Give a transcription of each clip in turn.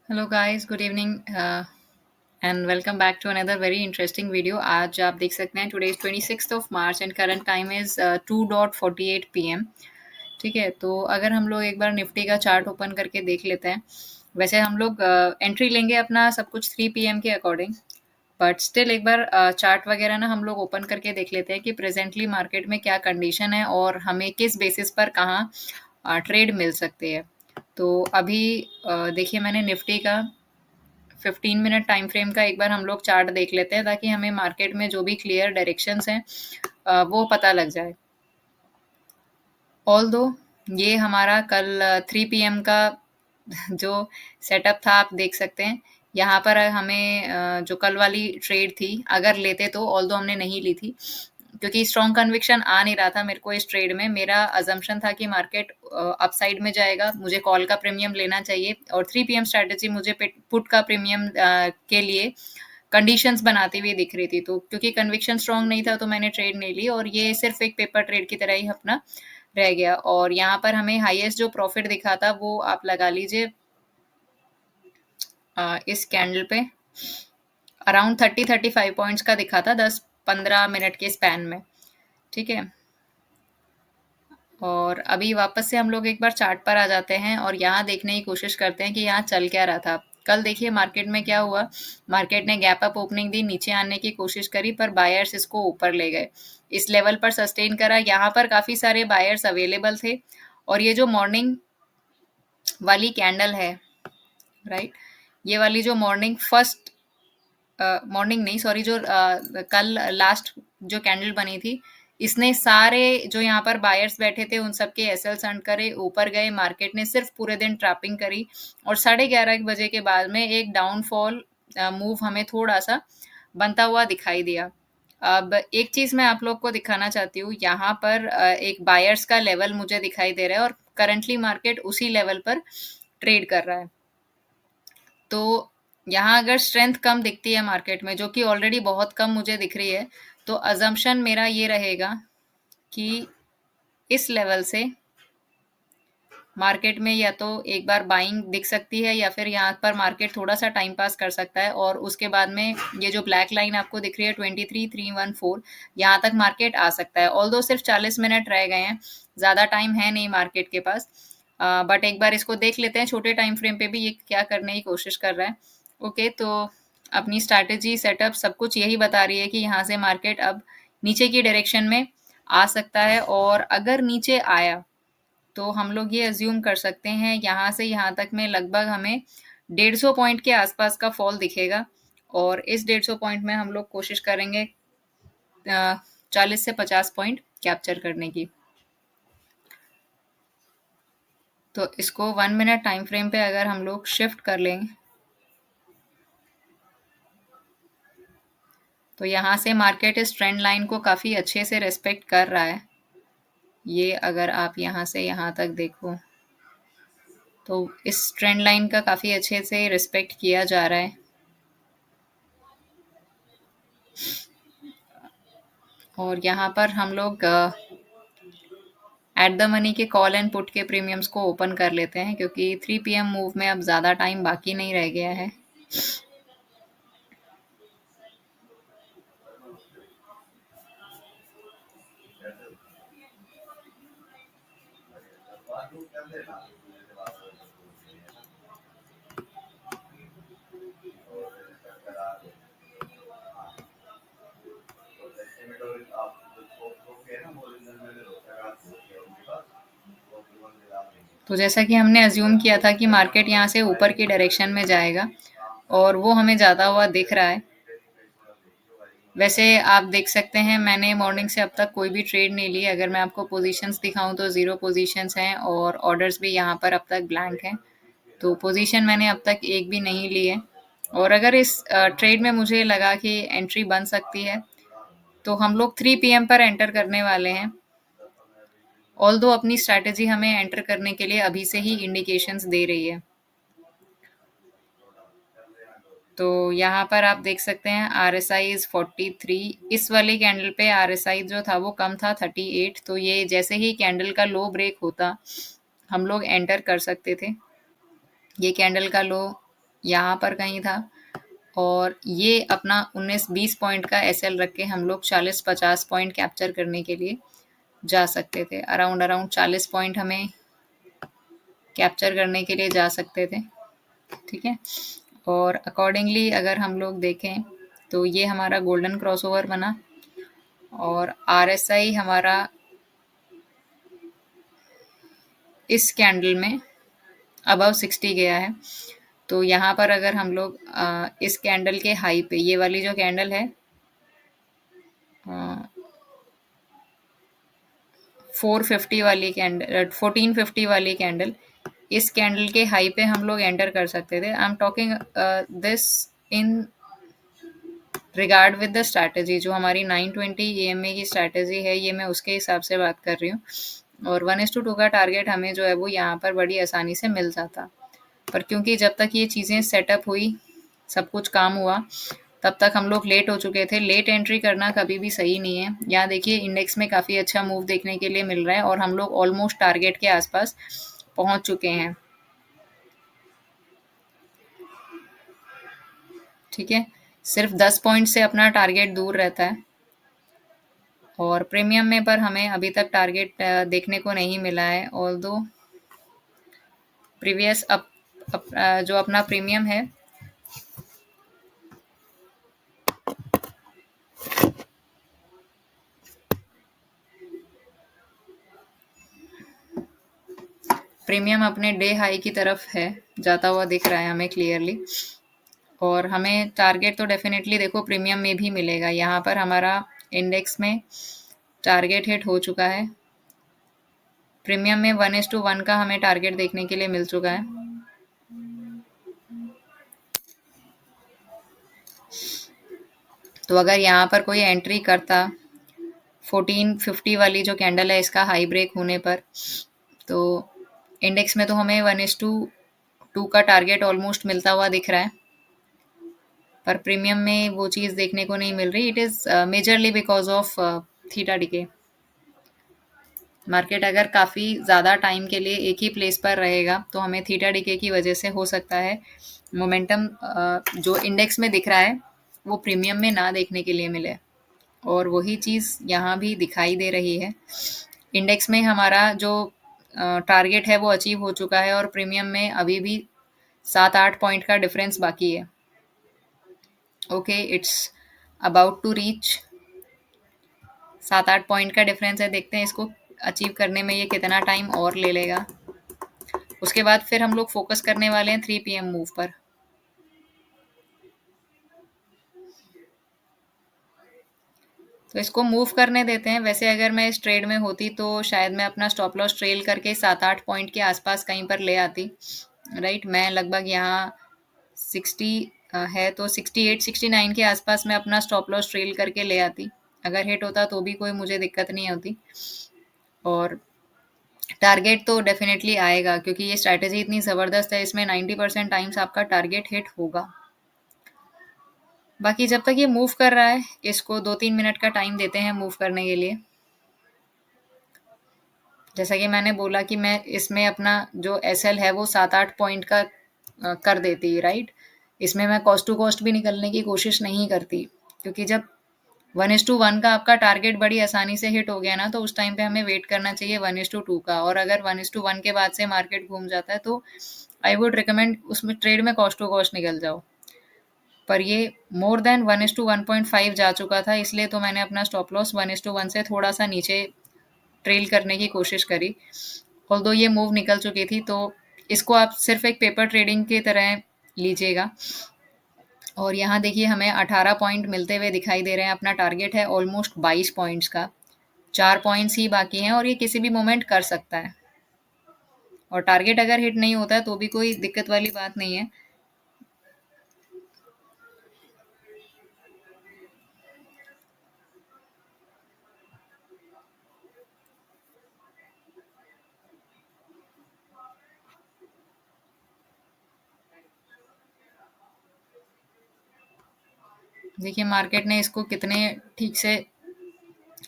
Hello guys, good evening and welcome back to another very interesting video. आज आप देख सकते हैं today is 26th of March and current time is 2:48 PM. ठीक है, तो अगर हम लोग एक बार निफ्टी का चार्ट ओपन करके देख लेते हैं। वैसे हम लोग एंट्री लेंगे अपना सब कुछ 3 पीएम के अकॉर्डिंग, बट स्टिल एक बार चार्ट वगैरह ना हम लोग ओपन करके देख लेते हैं कि प्रेजेंटली मार्केट में क्या कंडीशन है और हमें किस बेसिस पर कहाँ ट्रेड मिल सकती है। तो अभी देखिए, मैंने निफ्टी का 15 मिनट टाइम फ्रेम का एक बार हम लोग चार्ट देख लेते हैं ताकि हमें मार्केट में जो भी क्लियर डायरेक्शंस हैं वो पता लग जाए। ऑल दो ये हमारा कल 3 पीएम का जो सेटअप था आप देख सकते हैं। यहाँ पर हमें जो कल वाली ट्रेड थी अगर लेते तो, ऑल दो हमने नहीं ली थी क्योंकि स्ट्रॉन्ग कन्विक्शन आ नहीं रहा था मेरे को इस ट्रेड में। मेरा अजम्पशन था कि मार्केट अपसाइड में जाएगा, मुझे कॉल का प्रीमियम लेना चाहिए और 3 पीएम स्ट्रैटेजी मुझे पुट का प्रीमियम के लिए कंडीशंस बनाती हुई दिख रही थी। तो क्योंकि कन्विक्शन स्ट्रॉन्ग नहीं था तो मैंने ट्रेड नहीं ली और ये सिर्फ एक पेपर ट्रेड की तरह ही अपना रह गया। और यहाँ पर हमें हाईएस्ट जो प्रॉफिट दिखा था वो आप लगा लीजिए इस कैंडल पे अराउंड 35 पॉइंट्स का दिखा था 10-15 मिनट के स्पैन में। ठीक है, और अभी वापस से हम लोग एक बार चार्ट पर आ जाते हैं और यहाँ देखने की कोशिश करते हैं कि यहाँ चल क्या रहा था। कल देखिए मार्केट में क्या हुआ। मार्केट ने गैप अप ओपनिंग दी, नीचे आने की कोशिश करी पर बायर्स इसको ऊपर ले गए, इस लेवल पर सस्टेन करा। यहाँ पर काफी सारे बायर्स अवेलेबल थे और ये जो मॉर्निंग वाली कैंडल है, राइट, ये वाली जो मॉर्निंग फर्स्ट मॉर्निंग नहीं सॉरी, जो कल लास्ट जो कैंडल बनी थी, इसने सारे जो यहाँ पर बायर्स बैठे थे उन सबके एसएल अर्न करे, ऊपर गए। मार्केट ने सिर्फ पूरे दिन ट्रैपिंग करी और 11:30 बजे के बाद में एक डाउनफॉल मूव हमें थोड़ा सा बनता हुआ दिखाई दिया। अब एक चीज मैं आप लोग को दिखाना चाहती हूँ, यहाँ पर एक बायर्स का लेवल मुझे दिखाई दे रहा है और करंटली मार्केट उसी लेवल पर ट्रेड कर रहा है। तो यहाँ अगर स्ट्रेंथ कम दिखती है मार्केट में, जो कि ऑलरेडी बहुत कम मुझे दिख रही है, तो अजम्पशन मेरा ये रहेगा कि इस लेवल से मार्केट में या तो एक बार बाइंग दिख सकती है या फिर यहाँ पर मार्केट थोड़ा सा टाइम पास कर सकता है और उसके बाद में ये जो ब्लैक लाइन आपको दिख रही है 23,314, यहाँ तक मार्केट आ सकता है। ऑल्दो सिर्फ 40 मिनट रह गए हैं, ज़्यादा टाइम है नहीं मार्केट के पास, बट एक बार इसको देख लेते हैं छोटे टाइम फ्रेम पे भी ये क्या करने की कोशिश कर रहा है। ओके, तो अपनी स्ट्रैटेजी सेटअप सब कुछ यही बता रही है कि यहाँ से मार्केट अब नीचे की डायरेक्शन में आ सकता है और अगर नीचे आया तो हम लोग ये अज्यूम कर सकते हैं यहाँ से यहाँ तक में लगभग हमें 150 पॉइंट के आसपास का फॉल दिखेगा और इस 150 पॉइंट में हम लोग कोशिश करेंगे 40 से 50 पॉइंट कैप्चर करने की। तो इसको 1 मिनट टाइम फ्रेम पे अगर हम लोग शिफ्ट कर लेंगे तो यहाँ से मार्केट इस ट्रेंड लाइन को काफ़ी अच्छे से रिस्पेक्ट कर रहा है। ये अगर आप यहाँ से यहाँ तक देखो तो इस ट्रेंड लाइन का काफ़ी अच्छे से रिस्पेक्ट किया जा रहा है। और यहाँ पर हम लोग एट द मनी के कॉल एंड पुट के प्रीमियम्स को ओपन कर लेते हैं क्योंकि 3 पीएम मूव में अब ज़्यादा टाइम बाकी नहीं रह गया है। तो जैसा कि हमने अज्यूम किया था कि मार्केट यहाँ से ऊपर की डायरेक्शन में जाएगा और वो हमें जाता हुआ दिख रहा है। वैसे आप देख सकते हैं मैंने मॉर्निंग से अब तक कोई भी ट्रेड नहीं ली। अगर मैं आपको पोजीशंस दिखाऊं तो ज़ीरो पोजीशंस हैं और ऑर्डर्स भी यहाँ पर अब तक ब्लैंक हैं। तो पोजीशन मैंने अब तक एक भी नहीं ली है और अगर इस ट्रेड में मुझे लगा कि एंट्री बन सकती है तो हम लोग 3 पीएम पर एंटर करने वाले हैं। ऑल्दो अपनी स्ट्रैटेजी हमें एंटर करने के लिए अभी से ही इंडिकेशंस दे रही है। तो यहाँ पर आप देख सकते हैं आर एस आई इज 43। इस वाली कैंडल पे आर एस आई जो था वो कम था 38। तो ये जैसे ही कैंडल का लो ब्रेक होता हम लोग एंटर कर सकते थे। ये कैंडल का लो यहाँ पर कहीं था, और ये अपना 19-20 पॉइंट का एसएल रख के हम लोग 40-50 पॉइंट कैप्चर करने के लिए जा सकते थे। अराउंड अराउंड 40 पॉइंट हमें कैप्चर करने के लिए जा सकते थे। ठीक है, और अकॉर्डिंगली अगर हम लोग देखें तो ये हमारा गोल्डन क्रॉसओवर बना, और आरएसआई हमारा इस कैंडल में अबव 60 गया है। तो यहाँ पर अगर हम लोग इस कैंडल के हाई पे, ये वाली जो कैंडल है 450 वाली कैंडल, 1450 वाली कैंडल, इस कैंडल के हाई पे हम लोग एंटर कर सकते थे। I am talking this in regard with the strategy, जो हमारी 920 EMA की स्ट्रैटेजी है, ये मैं उसके हिसाब से बात कर रही हूँ। और 1:2 का टारगेट हमें जो है वो यहाँ पर बड़ी आसानी से मिल जाता, पर क्योंकि जब तक ये चीज़ें सेटअप हुई, सब कुछ काम हुआ, तब तक हम लोग लेट हो चुके थे। लेट एंट्री करना कभी भी सही नहीं है। यहाँ देखिए इंडेक्स में काफ़ी अच्छा मूव देखने के लिए मिल रहा है, और हम लोग ऑलमोस्ट टारगेट के आसपास पहुंच चुके हैं। ठीक है, सिर्फ 10 पॉइंट से अपना टारगेट दूर रहता है, और प्रीमियम में पर हमें अभी तक टारगेट देखने को नहीं मिला है। ऑल्दो प्रीवियस जो अपना प्रीमियम है, प्रीमियम अपने डे हाई की तरफ है, जाता हुआ दिख रहा है हमें क्लियरली, और हमें टारगेट तो डेफिनेटली देखो प्रीमियम में भी मिलेगा। यहाँ पर हमारा इंडेक्स में टारगेट हिट हो चुका है, प्रीमियम में 1:1 का हमें टारगेट देखने के लिए मिल चुका है। तो अगर यहाँ पर कोई एंट्री करता 1450 वाली जो कैंडल है, इसका हाई ब्रेक होने पर, तो इंडेक्स में तो हमें 1:2 का टारगेट ऑलमोस्ट मिलता हुआ दिख रहा है, पर प्रीमियम में वो चीज़ देखने को नहीं मिल रही। It is majorly because of theta decay. Market अगर काफ़ी ज़्यादा टाइम के लिए एक ही प्लेस पर रहेगा, तो हमें थीटा डिके की वजह से हो सकता है मोमेंटम जो इंडेक्स में दिख रहा है वो प्रीमियम में ना देखने के लिए मिले, और वही चीज़ यहाँ भी दिखाई दे रही है। इंडेक्स में हमारा जो टारगेट है वो अचीव हो चुका है, और प्रीमियम में अभी भी 7-8 पॉइंट का डिफरेंस बाकी है। Okay, it's about to reach, 7-8 point का डिफरेंस है। देखते हैं इसको अचीव करने में ये कितना टाइम और ले लेगा। उसके बाद फिर हम लोग फोकस करने वाले हैं 3 PM मूव पर। तो इसको मूव करने देते हैं। वैसे अगर मैं इस ट्रेड में होती तो शायद मैं अपना स्टॉप लॉस ट्रेल करके 7-8 पॉइंट के आसपास कहीं पर ले आती। राइट, मैं लगभग यहाँ 60 है तो 68-69 के आसपास मैं अपना स्टॉप लॉस ट्रेल करके ले आती। अगर हिट होता तो भी कोई मुझे दिक्कत नहीं होती, और टारगेट तो डेफिनेटली आएगा, क्योंकि ये स्ट्रैटेजी इतनी ज़बरदस्त है, इसमें 90% टाइम्स आपका टारगेट हिट होगा। बाकी जब तक ये मूव कर रहा है, इसको 2-3 मिनट का टाइम देते हैं मूव करने के लिए। जैसा कि मैंने बोला कि मैं इसमें अपना जो एसएल है वो 7-8 पॉइंट का कर देती, राइट। इसमें मैं कॉस्ट टू कॉस्ट भी निकलने की कोशिश नहीं करती, क्योंकि जब 1:1 का आपका टारगेट बड़ी आसानी से हिट हो गया ना, तो उस टाइम पे हमें वेट करना चाहिए 1:2 का। और अगर 1:1 के बाद से मार्केट घूम जाता है तो आई वुड रिकमेंड उसमें ट्रेड में कॉस्ट टू कॉस्ट निकल जाओ। पर ये मोर देन 1:1.5 जा चुका था, इसलिए तो मैंने अपना स्टॉप लॉस 1:1 से थोड़ा सा नीचे ट्रेल करने की कोशिश करी। ऑल्दो ये मूव निकल चुकी थी, तो इसको आप सिर्फ एक पेपर ट्रेडिंग की तरह लीजिएगा। और यहाँ देखिए हमें 18 पॉइंट मिलते हुए दिखाई दे रहे हैं। अपना टारगेट है ऑलमोस्ट 22 पॉइंट्स का, 4 पॉइंट्स ही बाकी हैं, और ये किसी भी मोमेंट कर सकता है। और टारगेट अगर हिट नहीं होता है तो भी कोई दिक्कत वाली बात नहीं है। देखिए मार्केट ने इसको कितने ठीक से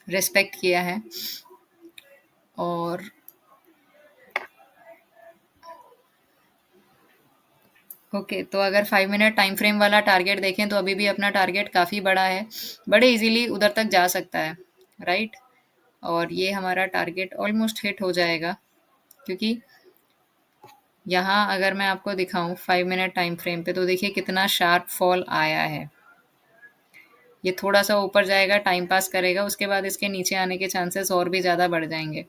रिस्पेक्ट किया है, और ओके, तो अगर 5 मिनट टाइम फ्रेम वाला टारगेट देखें तो अभी भी अपना टारगेट काफ़ी बड़ा है, बड़े इजीली उधर तक जा सकता है, राइट? और ये हमारा टारगेट ऑलमोस्ट हिट हो जाएगा, क्योंकि यहाँ अगर मैं आपको दिखाऊं 5 मिनट टाइम फ्रेम पे, तो देखिए कितना शार्प फॉल आया है। ये थोड़ा सा ऊपर जाएगा, टाइम पास करेगा, उसके बाद इसके नीचे आने के चांसेस और भी ज़्यादा बढ़ जाएंगे।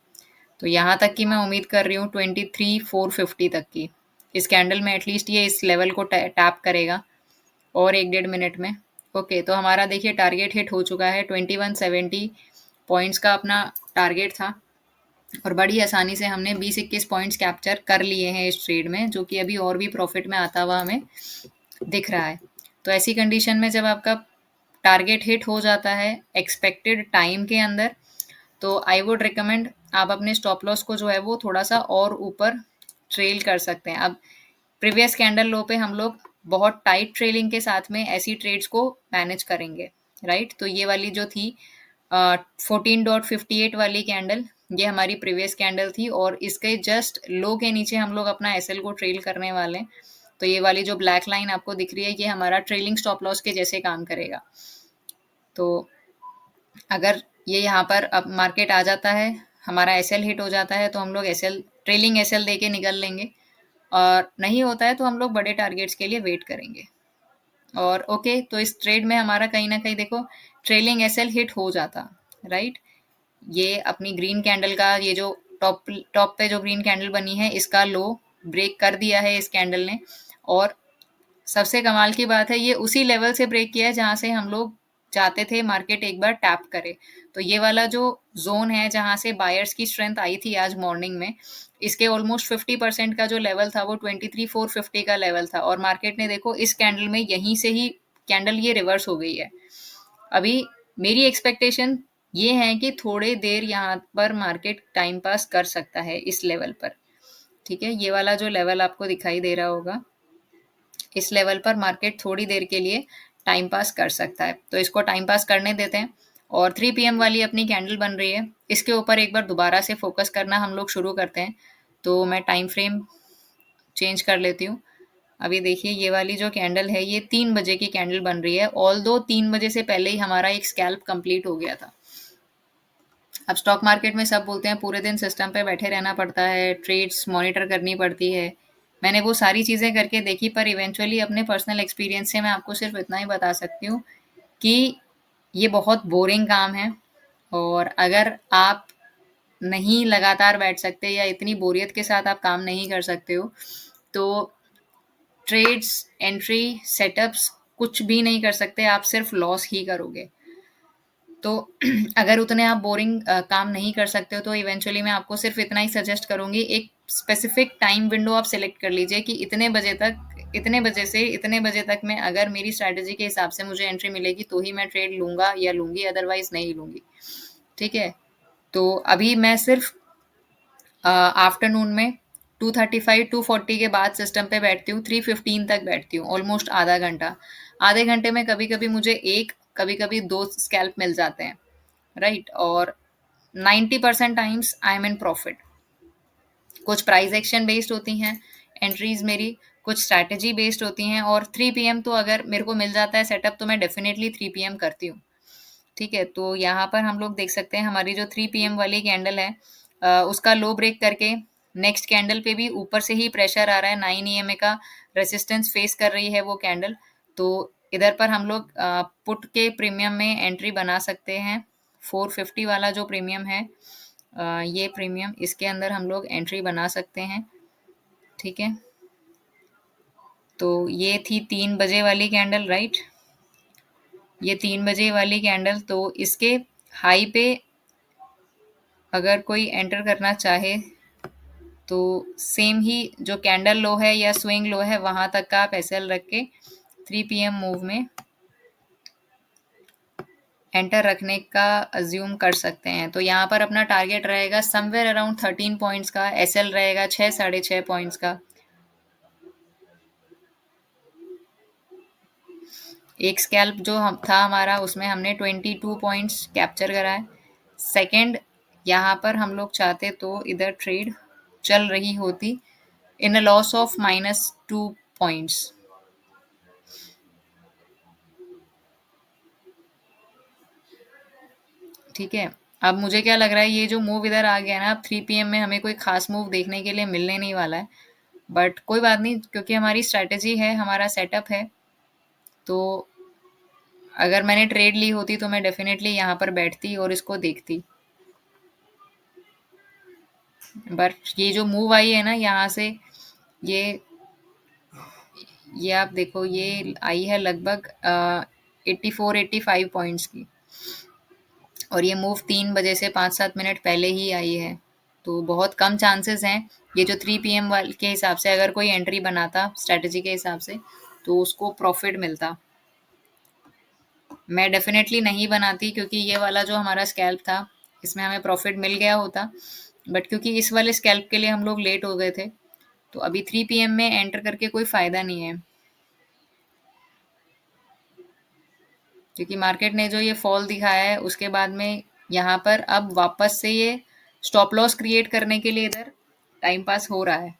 तो यहाँ तक की मैं उम्मीद कर रही हूँ 23,450 तक की। इस कैंडल में एटलीस्ट ये इस लेवल को टैप करेगा और 1 डेढ़ मिनट में। ओके, तो हमारा देखिए टारगेट हिट हो चुका है। 2170 पॉइंट्स का अपना टारगेट था और बड़ी आसानी से हमने 20-21 पॉइंट्स कैप्चर कर लिए हैं इस ट्रेड में, जो कि अभी और भी प्रॉफिट में आता हुआ हमें दिख रहा है। तो ऐसी कंडीशन में जब आपका टारगेट हिट हो जाता है एक्सपेक्टेड टाइम के अंदर, तो आई वुड रिकमेंड आप अपने स्टॉप लॉस को जो है वो थोड़ा सा और ऊपर ट्रेल कर सकते हैं। अब प्रीवियस कैंडल लो पे हम लोग बहुत टाइट ट्रेलिंग के साथ में ऐसी ट्रेड्स को मैनेज करेंगे, राइट? तो ये वाली जो थी 14.58 वाली कैंडल, ये हमारी प्रीवियस कैंडल थी और इसके जस्ट लो के नीचे हम लोग अपना एसएल को ट्रेल करने वाले हैं। तो ये वाली जो ब्लैक लाइन आपको दिख रही है, ये हमारा ट्रेलिंग स्टॉप लॉस के जैसे काम करेगा। तो अगर ये यहाँ पर अब मार्केट आ जाता है, हमारा एसएल हिट हो जाता है, तो हम लोग एसएल ट्रेलिंग एसएल दे के निकल लेंगे, और नहीं होता है तो हम लोग बड़े टारगेट्स के लिए वेट करेंगे। और ओके, तो इस ट्रेड में हमारा कहीं ना कहीं देखो ट्रेलिंग एसएल हिट हो जाता, राइट? ये अपनी ग्रीन कैंडल का ये जो टॉप टॉप पे जो ग्रीन कैंडल बनी है, इसका लो ब्रेक कर दिया है इस कैंडल ने। और सबसे कमाल की बात है, ये उसी लेवल से ब्रेक किया है जहां से हम लोग चाहते थे मार्केट एक बार टैप करे। तो ये वाला जो जोन है जहां से बायर्स की स्ट्रेंथ आई थी आज मॉर्निंग में, इसके ऑलमोस्ट 50% का जो लेवल था वो 23,450 का लेवल था, और मार्केट ने देखो इस कैंडल में यहीं से ही कैंडल ये रिवर्स हो गई है। अभी मेरी एक्सपेक्टेशन ये है कि थोड़े देर यहाँ पर मार्केट टाइम पास कर सकता है इस लेवल पर। ठीक है, ये वाला जो लेवल आपको दिखाई दे रहा होगा, इस लेवल पर मार्केट थोड़ी देर के लिए टाइम पास कर सकता है, तो इसको टाइम पास करने देते हैं। और 3 PM वाली अपनी कैंडल बन रही है, इसके ऊपर एक बार दोबारा से फोकस करना हम लोग शुरू करते हैं। तो मैं टाइम फ्रेम चेंज कर लेती हूँ। अभी देखिए ये वाली जो कैंडल है, ये 3 बजे की कैंडल बन रही है, ऑल दो 3 बजे से पहले ही हमारा एक स्कैल्प कंप्लीट हो गया था। अब स्टॉक मार्केट में सब बोलते हैं पूरे दिन सिस्टम पे बैठे रहना पड़ता है, ट्रेड्स मॉनिटर करनी पड़ती है। मैंने वो सारी चीज़ें करके देखी, पर इवेंचुअली अपने पर्सनल एक्सपीरियंस से मैं आपको सिर्फ इतना ही बता सकती हूँ कि ये बहुत बोरिंग काम है। और अगर आप नहीं लगातार बैठ सकते या इतनी बोरियत के साथ आप काम नहीं कर सकते हो, तो ट्रेड्स, एंट्री, सेटअप्स कुछ भी नहीं कर सकते, आप सिर्फ लॉस ही करोगे। तो अगर उतने आप बोरिंग काम नहीं कर सकते हो, तो इवेंचुअली मैं आपको सिर्फ इतना ही सजेस्ट करूंगी, एक स्पेसिफिक टाइम विंडो आप सेलेक्ट कर लीजिए कि इतने बजे तक, इतने बजे से इतने बजे तक में अगर मेरी स्ट्रैटेजी के हिसाब से मुझे एंट्री मिलेगी तो ही मैं ट्रेड लूंगा या लूंगी, अदरवाइज नहीं लूंगी। ठीक है, तो अभी मैं सिर्फ आफ्टरनून में 2:35 2:40 के बाद सिस्टम पे बैठती हूँ, 3:15 तक बैठती हूँ, ऑलमोस्ट आधा घंटा। आधे घंटे में कभी कभी मुझे एक, कभी कभी दो स्कैल्प मिल जाते हैं, राइट? और 90% times I am in profit. कुछ प्राइस एक्शन बेस्ड होती हैं एंट्रीज मेरी, कुछ स्ट्रैटेजी बेस्ड होती हैं, और 3 PM तो अगर मेरे को मिल जाता है सेटअप तो मैं डेफिनेटली 3 PM करती हूँ। ठीक है, तो यहाँ पर हम लोग देख सकते हैं हमारी जो 3 PM वाली कैंडल है, उसका लो ब्रेक करके नेक्स्ट कैंडल पे भी ऊपर से ही प्रेशर आ रहा है, 9 EMA का रेजिस्टेंस फेस कर रही है वो कैंडल। तो इधर पर हम लोग पुट के प्रीमियम में एंट्री बना सकते हैं। 450 वाला जो प्रीमियम है, ये प्रीमियम, इसके अंदर हम लोग एंट्री बना सकते हैं। ठीक है, तो ये थी 3 बजे वाली कैंडल, राइट? ये 3 बजे वाली कैंडल, तो इसके हाई पे अगर कोई एंटर करना चाहे तो सेम ही जो कैंडल लो है या स्विंग लो है वहां तक का आप एसएल रख के 3 PM मूव में एंटर रखने का अज्यूम कर सकते हैं। तो यहाँ पर अपना टारगेट रहेगा समवेयर अराउंड 13 पॉइंट्स का, एसएल रहेगा 6 साढ़े 6 पॉइंट्स का। एक स्कैल्प जो हम था हमारा, उसमें हमने 22 पॉइंट्स कैप्चर करा है। सेकंड, यहाँ पर हम लोग चाहते तो इधर ट्रेड चल रही होती इन अ लॉस ऑफ -2 पॉइंट्स। ठीक है। अब मुझे क्या लग रहा है, ये जो मूव इधर आ गया ना, अब 3 PM में हमें कोई खास मूव देखने के लिए मिलने नहीं वाला है। बट कोई बात नहीं, क्योंकि हमारी स्ट्रैटेजी है, हमारा सेटअप है। तो अगर मैंने ट्रेड ली होती तो मैं डेफिनेटली यहाँ पर बैठती और इसको देखती। बट ये जो मूव आई है ना यहाँ से, ये ये आप देखो, ये आई है लगभग 84-85 पॉइंट्स की। और ये मूव 3 बजे से 5-7 मिनट पहले ही आई है। तो बहुत कम चांसेस हैं। ये जो 3 PM वाले के हिसाब से अगर कोई एंट्री बनाता स्ट्रैटेजी के हिसाब से, तो उसको प्रॉफिट मिलता। मैं डेफिनेटली नहीं बनाती, क्योंकि ये वाला जो हमारा स्कैल्प था, इसमें हमें प्रॉफिट मिल गया होता। बट क्योंकि इस वाले स्कैल्प के लिए हम लोग लेट हो गए थे, तो अभी 3 PM में एंटर करके कोई फ़ायदा नहीं है। क्योंकि मार्केट ने जो ये फॉल दिखाया है, उसके बाद में यहाँ पर अब वापस से ये स्टॉप लॉस क्रिएट करने के लिए इधर टाइम पास हो रहा है।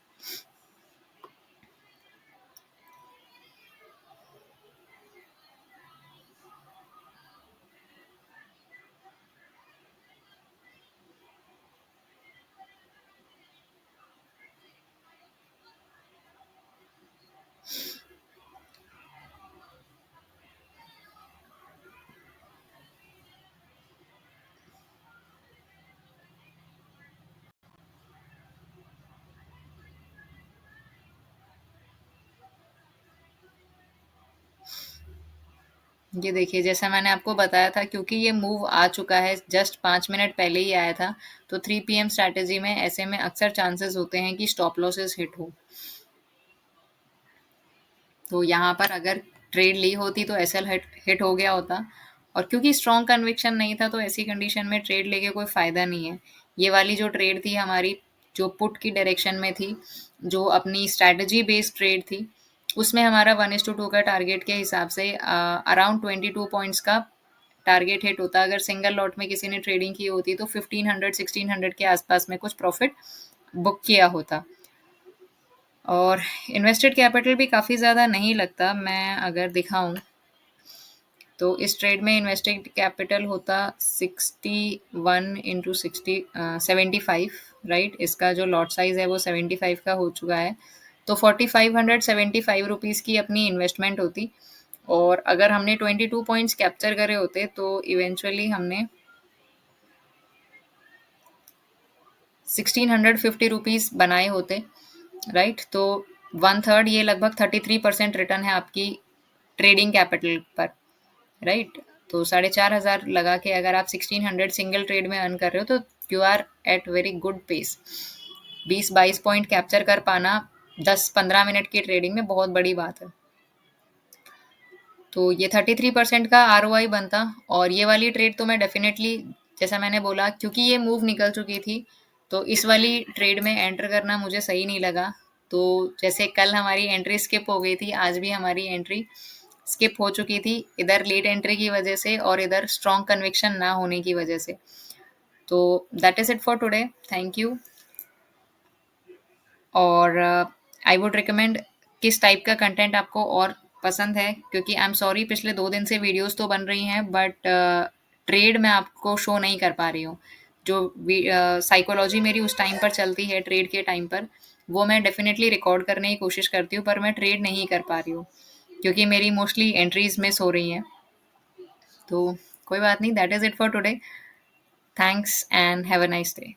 ये देखिए, जैसा मैंने आपको बताया था, क्योंकि ये मूव आ चुका है, जस्ट 5 मिनट पहले ही आया था। तो 3 PM स्ट्रैटेजी में ऐसे में अक्सर चांसेस होते हैं कि स्टॉप लॉसेस हिट हो। तो यहाँ पर अगर ट्रेड ली होती तो एसएल हिट हिट हो गया होता। और क्योंकि स्ट्रॉन्ग कन्विक्शन नहीं था, तो ऐसी कंडीशन में ट्रेड लेके कोई फ़ायदा नहीं है। ये वाली जो ट्रेड थी हमारी, जो पुट की डायरेक्शन में थी, जो अपनी स्ट्रैटेजी बेस्ड ट्रेड थी, उसमें हमारा 1:2 का टारगेट के हिसाब से अराउंड 22 पॉइंट्स का टारगेट हिट होता। अगर सिंगल लॉट में किसी ने ट्रेडिंग की होती तो 1500-1600 के आसपास में कुछ प्रॉफिट बुक किया होता। और इन्वेस्टेड कैपिटल भी काफ़ी ज़्यादा नहीं लगता। मैं अगर दिखाऊं, तो इस ट्रेड में इन्वेस्टेड कैपिटल होता 61 इंटू 60 75, राइट। इसका जो लॉट साइज है वो 75 का हो चुका है। तो 4575 रुपीज़ की अपनी इन्वेस्टमेंट होती। और अगर हमने 22 पॉइंट्स कैप्चर करे होते, तो इवेंचुअली हमने 1650 रुपीज़ बनाए होते, राइट। तो 1/3, ये लगभग 33% रिटर्न है आपकी ट्रेडिंग कैपिटल पर, राइट। तो 4500 लगा के अगर आप 1600 सिंगल ट्रेड में अर्न कर रहे हो, तो you are at very good pace. 20-22 point capture कर पाना 10-15 मिनट की ट्रेडिंग में बहुत बड़ी बात है। तो ये 33% का ROI बनता। और ये वाली ट्रेड तो मैं डेफिनेटली, जैसा मैंने बोला, क्योंकि ये मूव निकल चुकी थी, तो इस वाली ट्रेड में एंटर करना मुझे सही नहीं लगा। तो जैसे कल हमारी एंट्री स्किप हो गई थी, आज भी हमारी एंट्री स्किप हो चुकी थी, इधर लेट एंट्री की वजह से और इधर स्ट्रॉन्ग कन्विक्शन ना होने की वजह से। तो that is it for today. Thank you. और आई वुड रिकमेंड, किस टाइप का कंटेंट आपको और पसंद है, क्योंकि आई एम सॉरी, पिछले 2 दिन से वीडियोस तो बन रही हैं, बट ट्रेड मैं आपको शो नहीं कर पा रही हूँ। जो साइकोलॉजी मेरी उस टाइम पर चलती है ट्रेड के टाइम पर, वो मैं डेफिनेटली रिकॉर्ड करने की कोशिश करती हूँ, पर मैं ट्रेड नहीं कर पा रही हूँ, क्योंकि मेरी मोस्टली एंट्रीज मिस हो रही हैं। तो कोई बात नहीं, that is it for today. Thanks and have a nice day.